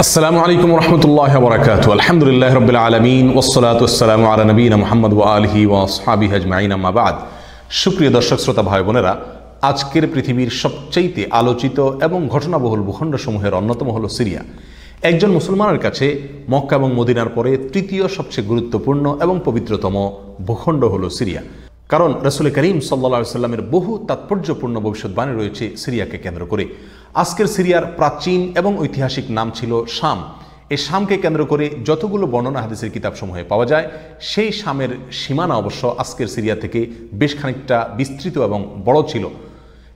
আসসালামু আলাইকুম রহমতুল্লাহ বরকাতুহু আলহামদুলিল্লাহ রাব্বিল আলামিন ওয়াসসালাতু ওয়াসসালামু আলা নবিয়িনা মুহাম্মদ ওয়া আলিহি ওয়া আসহাবিহি আজমাইন আম্মা বাদ। সুপ্রিয় দর্শক শ্রোতা ভাই বোনেরা, আজকের পৃথিবীর সবচেয়ে আলোচিত এবং ঘটনাবহুল ভূখণ্ডসমূহের অন্যতম হলো সিরিয়া। একজন মুসলমানের কাছে মক্কা এবং মদিনার পরে তৃতীয় সবচেয়ে গুরুত্বপূর্ণ এবং পবিত্রতম ভূখণ্ড হলো সিরিয়া। কারণ রাসূল করিম সাল্লাল্লাহু আলাইহি সাল্লামের বহু তাৎপর্যপূর্ণ ভবিষ্যৎবাণী রয়েছে সিরিয়াকে কেন্দ্র করে। আজকের সিরিয়ার প্রাচীন এবং ঐতিহাসিক নাম ছিল শাম। এই শামকে কেন্দ্র করে যতগুলো বর্ণনা হাদিসের কিতাবসমূহে পাওয়া যায়, সেই শামের সীমানা অবশ্য আজকের সিরিয়া থেকে বেশ খানিকটা বিস্তৃত এবং বড় ছিল।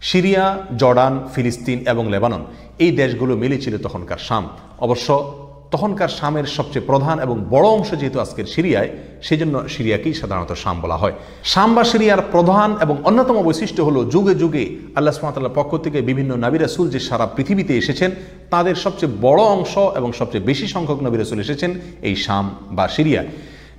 সিরিয়া, জর্ডান, ফিলিস্তিন এবং লেবানন এই দেশগুলো মিলে ছিল তখনকার শাম। অবশ্য তখনকার শামের সবচেয়ে প্রধান এবং বড় অংশ যেহেতু আজকের সিরিয়ায়, সেই জন্য সিরিয়াকেই সাধারণত শাম বলা হয়। শাম বা সিরিয়ার প্রধান এবং অন্যতম বৈশিষ্ট্য হলো যুগে যুগে আল্লাহ সুবহানাহু ওয়া তাআলার পক্ষ থেকে বিভিন্ন নবী রাসূল যে সারা পৃথিবীতে এসেছেন, তাদের সবচেয়ে বড় অংশ এবং সবচেয়ে বেশি সংখ্যক নবী রাসূল এসেছেন এই শাম বা সিরিয়া।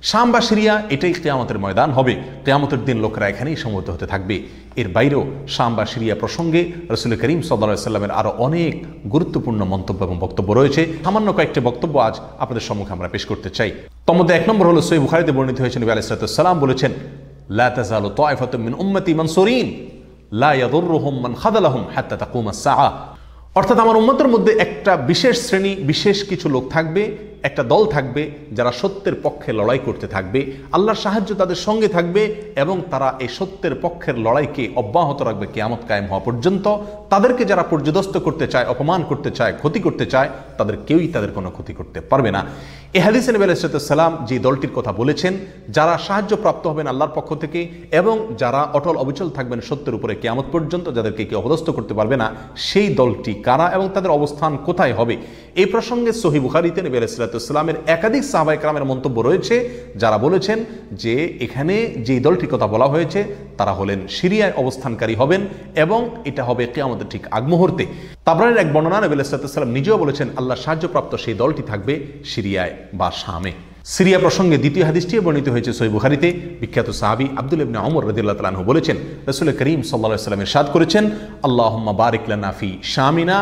শাম বা সিরিয়া এটাই কিয়ামতের ময়দান হবে। কিয়ামতের দিন লোকেরা এখানেই সমবেত হতে থাকবে। এর বাইরেও শাম বা সিরিয়া প্রসঙ্গে রাসূল করিম সাল্লাল্লাহু আলাইহি সাল্লামের আরও অনেক গুরুত্বপূর্ণ মন্তব্য এবং বক্তব্য রয়েছে। সামান্য কয়েকটি বক্তব্য আজ আপনাদের সম্মুখে আমরা পেশ করতে চাই। তার মধ্যে এক নম্বর হলো সহিহ বুখারীতে বর্ণিত হয়েছে, নবী আলাইহিস সালাতু ওয়াস সালাম বলেছেন, লা তাযালু তায়ফাতুম মিন উম্মতি মানসুরিন লা ইয়াদুররুহুম মান খাযালাহুম হাত্তা তাকুমাস সাআ। অর্থাৎ আমার উম্মতের মধ্যে একটা বিশেষ শ্রেণী, বিশেষ কিছু লোক থাকবে, একটা দল থাকবে যারা সত্যের পক্ষে লড়াই করতে থাকবে, আল্লাহর সাহায্য তাদের সঙ্গে থাকবে এবং তারা এই সত্যের পক্ষের লড়াইকে অব্যাহত রাখবে কিয়ামত কায়েম হওয়া পর্যন্ত। তাদেরকে যারা পর্যদস্ত করতে চায়, অপমান করতে চায়, ক্ষতি করতে চায়, তাদের কেউই তাদের কোনো ক্ষতি করতে পারবে না। এই হাদিসে নবী আলাইহিস সালাম যে দলটির কথা বলেছেন, যারা সাহায্য প্রাপ্ত হবেন আল্লাহর পক্ষ থেকে এবং যারা অটল অবিচল থাকবেন সত্যের উপরে কিয়ামত পর্যন্ত, যাদেরকে কেউ অপদস্থ করতে পারবে না, সেই দলটি কারা এবং তাদের অবস্থান কোথায় হবে, এই প্রসঙ্গে সহিহ বুখারীতে নবী আলাইহিস সালামের একাধিক সাহাবায়ে কেরামের মন্তব্য রয়েছে, যারা বলেছেন যে এখানে যে দলটির কথা বলা হয়েছে তারা হলেন সিরিয়ায় অবস্থানকারী হবেন এবং এটা হবে কিয়ামতের ঠিক আগ মুহূর্তে। তাবরানীর এক বর্ণনা, নবী আলাইহিস সালাম নিজেও বলেছেন আল্লাহ সাহায্যপ্রাপ্ত সেই দলটি থাকবে সিরিয়ায় বা শামে। সিরিয়া প্রসঙ্গে দ্বিতীয় হাদিসটি বর্ণিত হয়েছে সহিহ বুখারীতে। বিখ্যাত সাহাবী আব্দুল্লাহ ইবনে ওমর রাদিয়াল্লাহু তাআলা আনহু বলেছেন, রাসূল করিম সাল্লাল্লাহু আলাইহি ওয়াসাল্লাম ইরশাদ করেছেন, আল্লাহুম্মা বারিক লানা ফি শামিনা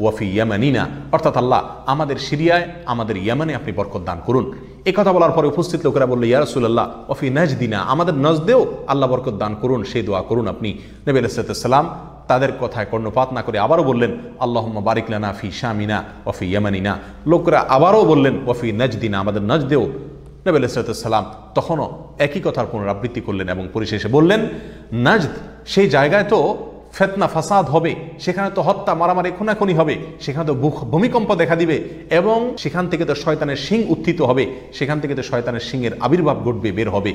ওয়াফি ইয়ামানিনা, অর্থাৎ আল্লাহ আমাদের সিরিয়ায়, আমাদের ইয়ামানে আপনি বরকত দান করুন। এই কথা বলার পরে উপস্থিত লোকেরা বলল, ইয়া রাসূলুল্লাহ ওয়াফি নাজদিনা, আমাদের নজদেও আল্লাহ বরকত দান করুন, সেই দোয়া করুন আপনি। নবী আলাইহিস সালাম তাদের কথায় কর্ণপাত না করে আবারও বললেন, আল্লাহুম্মা বারিক লানা ফি শামিনা ওয়াফি ইয়ামানিনা। লোকেরা আবারও বললেন ওয়াফি নাজদিনা, আমাদের নজদেও। নবী আলাইহিস সালাম তখনও একই কথার পুনরাবৃত্তি করলেন এবং পরিশেষে বললেন, নাজদ সেই জায়গায় তো ফেতনা ফাসাদ হবে, সেখানে তো হত্যা মারামারি খুনাখুনি হবে, সেখানে তো ভূমিকম্প দেখা দিবে এবং সেখান থেকে তো শয়তানের শিং উত্থিত হবে, সেখান থেকে তো শয়তানের শিংয়ের আবির্ভাব ঘটবে, বের হবে।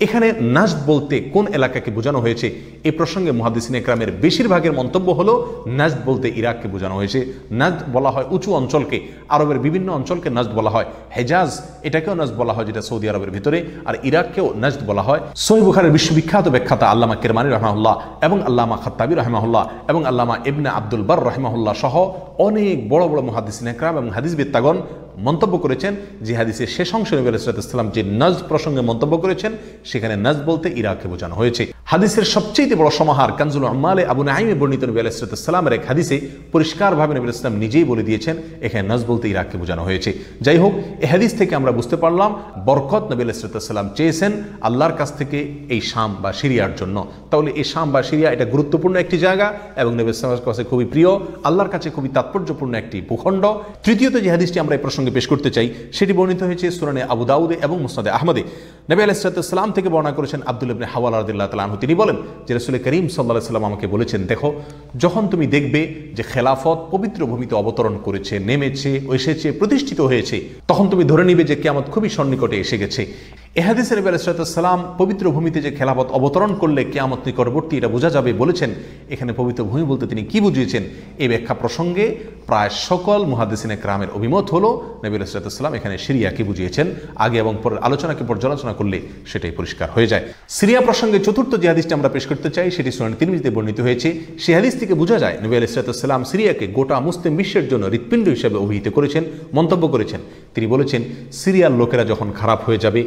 এখানে নাজদ বলতে কোন এলাকাকে বোঝানো হয়েছে, এই প্রসঙ্গে মুহাদ্দিসিনে কেরামের বেশিরভাগের মন্তব্য হলো নাজদ বলতে ইরাককে বোঝানো হয়েছে। নাজদ বলা হয় উঁচু অঞ্চলকে, আরবের বিভিন্ন অঞ্চলকে নাজদ বলা হয়। হেজাজ এটাকেও নাজদ বলা হয়, যেটা সৌদি আরবের ভিতরে, আর ইরাককেও নাজদ বলা হয়। সহিহ বুখারীর বিশ্ববিখ্যাত ব্যাখ্যাতা আল্লামা কিরমানী রাহিমাহুল্লাহ এবং আল্লামা খাত্তাবী রাহিমাহুল্লাহ এবং আল্লামা ইবনে আব্দুল বার রাহিমাহুল্লাহ সহ অনেক বড় বড় মুহাদ্দিসিনে কেরাম এবং হাদিসবিদগণ মন্তব্য করেছেন যে হাদিসের শেষ অংশে নবী আলাইহিস সালাম যে নাজদ প্রসঙ্গে মন্তব্য করেছেন, সেখানে নাজদ বলতে ইরাককে বোঝানো হয়েছে। হাদিসের সবচেয়ে বড় সমাহার কানজুল উম্মালে আবু নাঈমে বর্ণিত নবী আলাইহিস সালামের এক হাদিসে পরিষ্কারভাবে নবী আলাইহিস সালাম নিজেই বলে দিয়েছেন এখানে নাজদ বলতে ইরাককে বোঝানো হয়েছে। যাই হোক, এই হাদিস থেকে আমরা বুঝতে পারলাম বরকত নবী আলাইহিস সালাম চেয়েছেন আল্লাহর কাছ থেকে এই শাম বা সিরিয়ার জন্য। তাহলে এই শাম বা সিরিয়া এটা গুরুত্বপূর্ণ একটি জায়গা এবং নবী আলাইহিস সালামের কাছে খুবই প্রিয়, আল্লাহর কাছে খুবই তাৎপর্যপূর্ণ একটি ভূখণ্ড। তৃতীয়ত যে হাদিসটি আমরা এই প্রসঙ্গে পেশ করতে চাই, সেটি বর্ণিত হয়েছে সুনানে আবু দাউদে এবং মুসনাদে আহমদে। নবী আলাইহিস সালাম থেকে বর্ণনা করেছেন আব্দুল্লাহ ইবনে হাওয়ালা রাদিয়াল্লাহু তাআলা আনহু, তিনি বলেন যে রাসূল করিম সাল্লাল্লাহু আলাইহি ওয়াসাল্লাম আমাকে বলেছেন, দেখো যখন তুমি দেখবে যে খেলাফত পবিত্র ভূমিতে অবতরণ করেছে, নেমেছে, এসেছে, প্রতিষ্ঠিত হয়েছে, তখন তুমি ধরে নিবে যে কিয়ামত খুবই সন্নিকটে এসে গেছে। এ হাদিসে নবী আলাইহিস সালাম পবিত্র ভূমিতে যে খেলাফত অবতরণ করলে কিয়ামত নিকটবর্তী এটা বোঝা যাবে বলেছেন। এখানে পবিত্র ভূমি বলতে তিনি কি বুঝিয়েছেন, এই ব্যাখ্যা প্রসঙ্গে প্রায় সকল মুহাদ্দিসিনে কেরামের অভিমত হলো নবী আলাইহিস সালাম এখানে সিরিয়াকে বুঝিয়েছেন। আগে এবং পরের আলোচনাকে পর্যালোচনা করলে সেটাই পরিষ্কার হয়ে যায়। সিরিয়া প্রসঙ্গে চতুর্থ যে হাদিসটি আমরা পেশ করতে চাই, সেটি সুনান তিরমিজিতে বর্ণিত হয়েছে। সেই হাদিস থেকে বোঝা যায় নবী আলাইহিস সালাম সিরিয়াকে গোটা মুসলিম বিশ্বের জন্য হৃৎপিণ্ড হিসেবে অভিহিত করেছেন, মন্তব্য করেছেন। তিনি বলেছেন, সিরিয়ার লোকেরা যখন খারাপ হয়ে যাবে,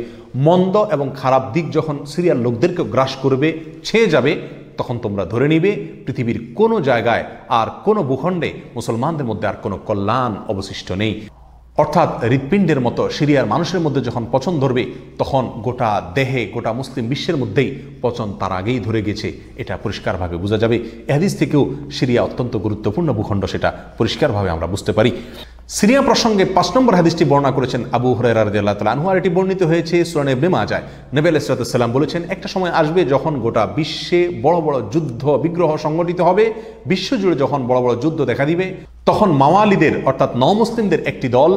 মন্দ এবং খারাপ দিক যখন সিরিয়ার লোকদেরকে গ্রাস করবে, ছেয়ে যাবে, তখন তোমরা ধরে নিবে পৃথিবীর কোনো জায়গায় আর কোনো ভূখণ্ডে মুসলমানদের মধ্যে আর কোনো কল্যাণ অবশিষ্ট নেই। অর্থাৎ হৃৎপিণ্ডের মতো সিরিয়ার মানুষের মধ্যে যখন পচন ধরবে তখন গোটা দেহে, গোটা মুসলিম বিশ্বের মধ্যেই পচন তার আগেই ধরে গেছে, এটা পরিষ্কারভাবে বোঝা যাবে। এ হাদিস থেকেও সিরিয়া অত্যন্ত গুরুত্বপূর্ণ ভূখণ্ড, সেটা পরিষ্কারভাবে আমরা বুঝতে পারি। সিরিয়া প্রসঙ্গে 5 নম্বর হাদিসটি বর্ণনা করেছেন আবু হুরায়রা রাদিয়াল্লাহু তাআলা আনহু, আর এটি বর্ণিত হয়েছে সুনান ইবনে মাজাহ। নবী আলাইহিস সালাম বলেছেন, একটা সময় আসবে যখন গোটা বিশ্বে বড় বড় যুদ্ধ বিগ্রহ সংগঠিত হবে, বিশ্বজুড়ে যখন বড় বড় যুদ্ধ দেখা দিবে, তখন মাওয়ালিদের অর্থাৎ নওমুসলিমদের একটি দল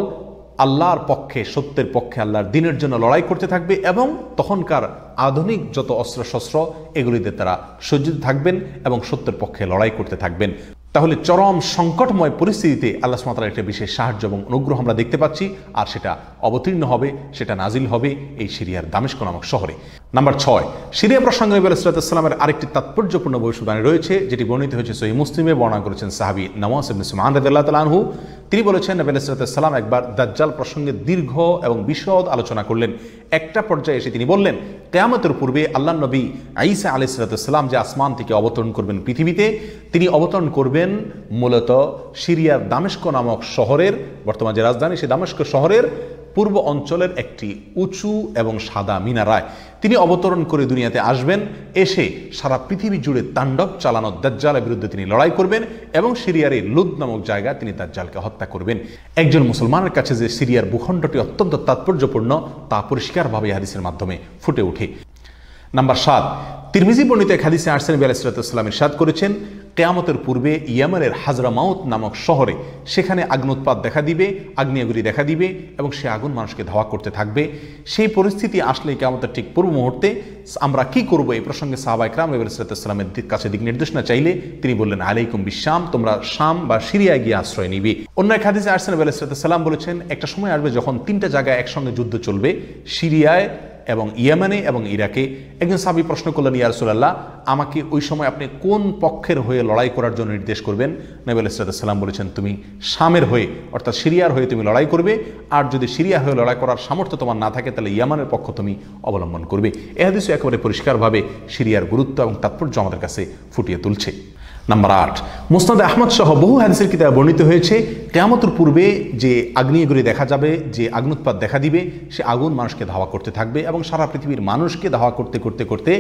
আল্লাহর পক্ষে, সত্যের পক্ষে, আল্লাহর দ্বীনের জন্য লড়াই করতে থাকবে এবং তখনকার আধুনিক যত অস্ত্রশস্ত্র এগুলিতে তারা সজ্জিত থাকবেন এবং সত্যের পক্ষে লড়াই করতে থাকবেন। তাহলে চরম সংকটময় পরিস্থিতিতে আল্লাহ সুবহানাহু ওয়া তাআলার একটা বিশেষ সাহায্য এবং অনুগ্রহ আমরা দেখতে পাচ্ছি, আর সেটা অবতীর্ণ হবে, সেটা নাজিল হবে এই সিরিয়ার দামেস্ক নামক শহরে। নাম্বার 6, সিরিয়া প্রসঙ্গে নবী আলাইহিস সালামের আরেকটি তাৎপর্যপূর্ণ ভবিষ্যদ্বাণী রয়েছে, যেটি বর্ণিত হয়েছে সহিহ মুসলিমে। বর্ণনা করেছেন সাহাবী নওয়াস ইবনে সুমাআন রাদিয়াল্লাহু তাআলা আনহু। তিনি বলেছেন, নবী আলাইহিস সালাম একবার দাজ্জাল প্রসঙ্গে দীর্ঘ এবং বিশদ আলোচনা করলেন। একটা পর্যায়ে এসে তিনি বললেন, কিয়ামতের পূর্বে আল্লাহর নবী ঈসা আলাইহিস সালাম যে আসমান থেকে অবতরণ করবেন পৃথিবীতে, তিনি অবতরণ করবেন মূলত সিরিয়ার দামেস্ক নামক শহরের, বর্তমান যে রাজধানী সেই দামেস্ক শহরের পূর্ব অঞ্চলের একটি উঁচু এবং সাদা মিনারায় তিনি অবতরণ করে দুনিয়াতে আসবেন। এসে সারা পৃথিবী জুড়ে তাণ্ডব চালানো দাজ্জালের বিরুদ্ধে তিনি লড়াই করবেন এবং সিরিয়ার এই লুদ নামক জায়গায় তিনি দাজ্জালকে হত্যা করবেন। একজন মুসলমানের কাছে যে সিরিয়ার ভূখণ্ডটি অত্যন্ত তাৎপর্যপূর্ণ তা পরিষ্কারভাবে হাদিসের মাধ্যমে ফুটে ওঠে। নাম্বার 7, তিরমিজি বর্ণিত এক হাদিসে আসছেন, নবী আলাইহিস সালাম ইরশাদ করেছেন, কিয়ামতের পূর্বে ইয়েমেনের হাজরামাউত নামক শহরে সেখানে আগ্নোৎপাত দেখা দিবে, আগ্নেয়গিরি দেখা দিবে এবং সে আগুন মানুষকে ধাওয়া করতে থাকবে। সেই পরিস্থিতি আসলে কিয়ামতের ঠিক পূর্ব মুহূর্তে আমরা কি করব, এই প্রসঙ্গে সাহাবা ইকরাম নবী আলাইহিস সালামের কাছে দিক নির্দেশনা চাইলে তিনি বললেন, আলাইকুম বিশাম, তোমরা শাম বা সিরিয়ায় গিয়ে আশ্রয় নিবে। অন্য এক হাদিসে আসছেন, নবী আলাইহিস সালাম বলেছেন, একটা সময় আসবে যখন 3টা জায়গায় একসঙ্গে যুদ্ধ চলবে, সিরিয়ায় এবং ইয়েমেনে এবং ইরাকে। একজন সাহাবী প্রশ্ন করলেন, ইয়া রাসূলুল্লাহ, আমাকে ওই সময় আপনি কোন পক্ষের হয়ে লড়াই করার জন্য নির্দেশ করবেন? নবী আলাইহিস সালাম বলেছেন, তুমি শামের হয়ে অর্থাৎ সিরিয়ার হয়ে তুমি লড়াই করবে, আর যদি সিরিয়া হয়ে লড়াই করার সামর্থ্য তোমার না থাকে তাহলে ইয়েমেনের পক্ষ তুমি অবলম্বন করবে। এই হাদিস একেবারে পরিষ্কারভাবে সিরিয়ার গুরুত্ব এবং তাৎপর্য আমাদের কাছে ফুটিয়ে তুলছে। নাম্বার 8, মুসনাদ আহমদ সহ বহু হাদিসের কিতাবে বর্ণিত হয়েছে, কিয়ামতের পূর্বে যে আগ্নেয়গিরি দেখা যাবে, যে আগ্নোৎপাত দেখা দিবে, সে আগুন মানুষকে ধাওয়া করতে থাকবে এবং সারা পৃথিবীর মানুষকে ধাওয়া করতে করতে করতে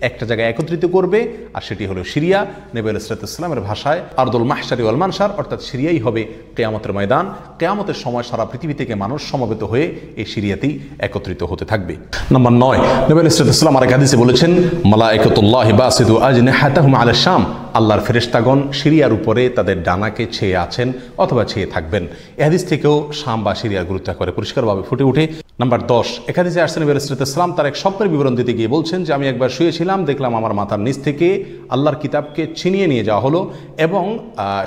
একটা জায়গায় একত্রিত করবে, আর সেটি হলো সিরিয়া। নবী আলাইহিস সালামের ভাষায় আরদুল মাহশারি ওয়াল মানশার, অর্থাৎ সিরিয়াই হবে কিয়ামতের ময়দান। কিয়ামতের সময় সারা পৃথিবী থেকে মানুষ সমবেত হয়ে এই সিরিয়াতেই একত্রিত হতে থাকবে। নাম্বার 9, নবী আলাইহিস সালাম আরেক হাদিসে বলেছেন, মালায়েকাতুল্লাহি বাসিতু আজনিহাতাহুম আলা শাম, আল্লাহর ফেরেশতাগণ সিরিয়ার উপরে তাদের ডানাকে ছেয়ে আছেন অথবা ছেয়ে থাকবেন। এই হাদিস থেকেও শাম বা সিরিয়ার গুরুত্ব একেবারে পরিষ্কারভাবে ফুটে ওঠে। নাম্বার 10, এক হাদিসে আসছেন, নবী আলাইহিস সালাম তার এক স্বপ্নের বিবরণ দিতে গিয়ে বলছেন যে, আমি একবার শুয়েছিলাম, দেখলাম আমার মাথার নিচ থেকে আল্লাহর কিতাবকে ছিনিয়ে নিয়ে যাওয়া হলো এবং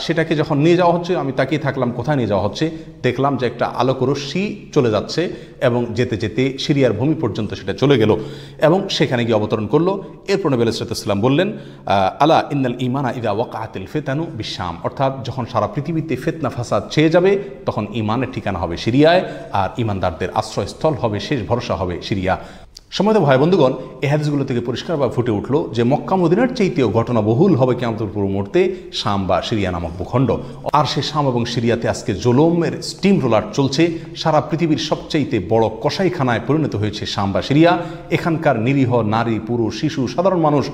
সেটাকে যখন নিয়ে যাওয়া হচ্ছে আমি তাকিয়ে থাকলাম কোথায় নিয়ে যাওয়া হচ্ছে। দেখলাম যে একটা আলোক রশ্মি চলে যাচ্ছে এবং যেতে যেতে সিরিয়ার ভূমি পর্যন্ত সেটা চলে গেল এবং সেখানে গিয়ে অবতরণ করলো। এরপর নবী আলাইহিস সালাম বললেন, আলা ইন্নাল ঈমানা ইযা ওয়াকাআতিল ফিতানু বিশাম, অর্থাৎ যখন সারা পৃথিবীতে ফিতনা ফাসাদ ছেয়ে যাবে তখন ঈমানের ঠিকানা হবে সিরিয়ায়, আর ঈমানদারদের আশ্রয়স্থল হবে, শেষ ভরসা হবে সিরিয়া। সম্মানিত ভাই বন্ধুগণ, এই হাদিসগুলো থেকে পরিষ্কারভাবে ফুটে উঠলো যে মক্কা মদিনার চাইতেও ঘটনা বহুল হবে কিয়ামতের পূর্ব মুহূর্তে শাম বা সিরিয়া নামক ভূখণ্ড। আর সেই শাম এবং সিরিয়াতে আজকে জুলুমের স্টিম রোলার চলছে। সারা পৃথিবীর সবচাইতে বড় কসাইখানায় পরিণত হয়েছে শাম বা সিরিয়া। এখানকার নিরীহ নারী, পুরুষ, শিশু, সাধারণ মানুষ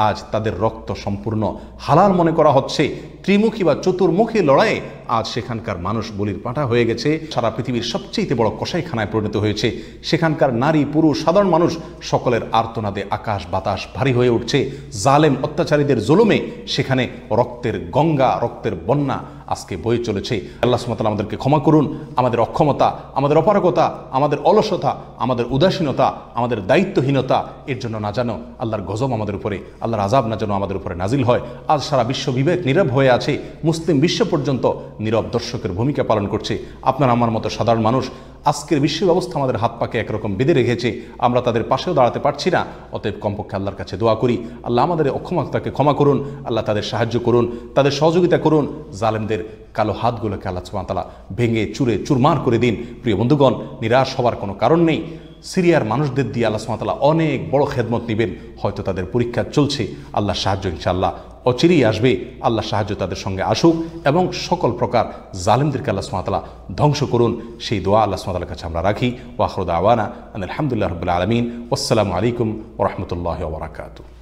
আজ তাদের রক্ত সম্পূর্ণ হালাল মনে করা হচ্ছে। ত্রিমুখী বা চতুর্মুখী লড়াইয়ে আজ সেখানকার মানুষ বলির পাঁঠা হয়ে গেছে। সারা পৃথিবীর সবচেয়ে বড় কসাইখানায় পরিণত হয়েছে। সেখানকার নারী, পুরুষ, সাধারণ মানুষ সকলের আর্তনাদে আকাশ বাতাস ভারী হয়ে উঠছে। জালেম অত্যাচারীদের জুলুমে সেখানে রক্তের গঙ্গা, রক্তের বন্যা আজকে বয়ে চলেছে। আল্লাহ সুবহানাহু ওয়া তাআলা আমাদেরকে ক্ষমা করুন। আমাদের অক্ষমতা, আমাদের অপারগতা, আমাদের অলসতা, আমাদের উদাসীনতা, আমাদের দায়িত্বহীনতা এর জন্য না যেন আল্লাহর গজব আমাদের উপরে, আল্লাহর আযাব না যেন আমাদের উপরে নাজিল হয়। আজ সারা বিশ্ব বিবেক নীরব হয়ে আছে। মুসলিম বিশ্ব পর্যন্ত নীরব দর্শকের ভূমিকা পালন করছে। আপনার আমার মতো সাধারণ মানুষ আজকের বিশ্ব ব্যবস্থা আমাদের হাত পাকে একরকম বেঁধে রেখেছে। আমরা তাদের পাশেও দাঁড়াতে পারছি না। অতএব কমপক্ষে আল্লাহর কাছে দোয়া করি, আল্লাহ আমাদের অক্ষমতাকে ক্ষমা করুন, আল্লাহ তাদের সাহায্য করুন, তাদের সহযোগিতা করুন। জালেমদের কালো হাতগুলোকে আল্লাহ সুবহানাহু ওয়া তাআলা ভেঙে চুরে চুরমার করে দিন। প্রিয় বন্ধুগণ, নিরাশ হওয়ার কোনো কারণ নেই। সিরিয়ার মানুষদের দিয়ে আল্লাহ সুবহানাহু ওয়া তাআলা অনেক বড় খেদমত নেবেন। হয়তো তাদের পরীক্ষা চলছে, আল্লাহর সাহায্য ইনশাআল্লাহ অচিরেই আসবে। আল্লাহর সাহায্য তাদের সঙ্গে আসুক এবং সকল প্রকার জালিমদেরকে আল্লাহ সুবহানাহু ওয়া তাআলা ধ্বংস করুন, সেই দোয়া আল্লাহ সুবহানাহু ওয়া তাআলার কাছে আমরা রাখি। ওয়া আখিরু দাওয়ানা আলহামদুলিল্লাহি রাব্বিল আলামিন। ওয়াসসালামু আলাইকুম ওয়া রাহমাতুল্লাহি ওয়া বারাকাতুহু।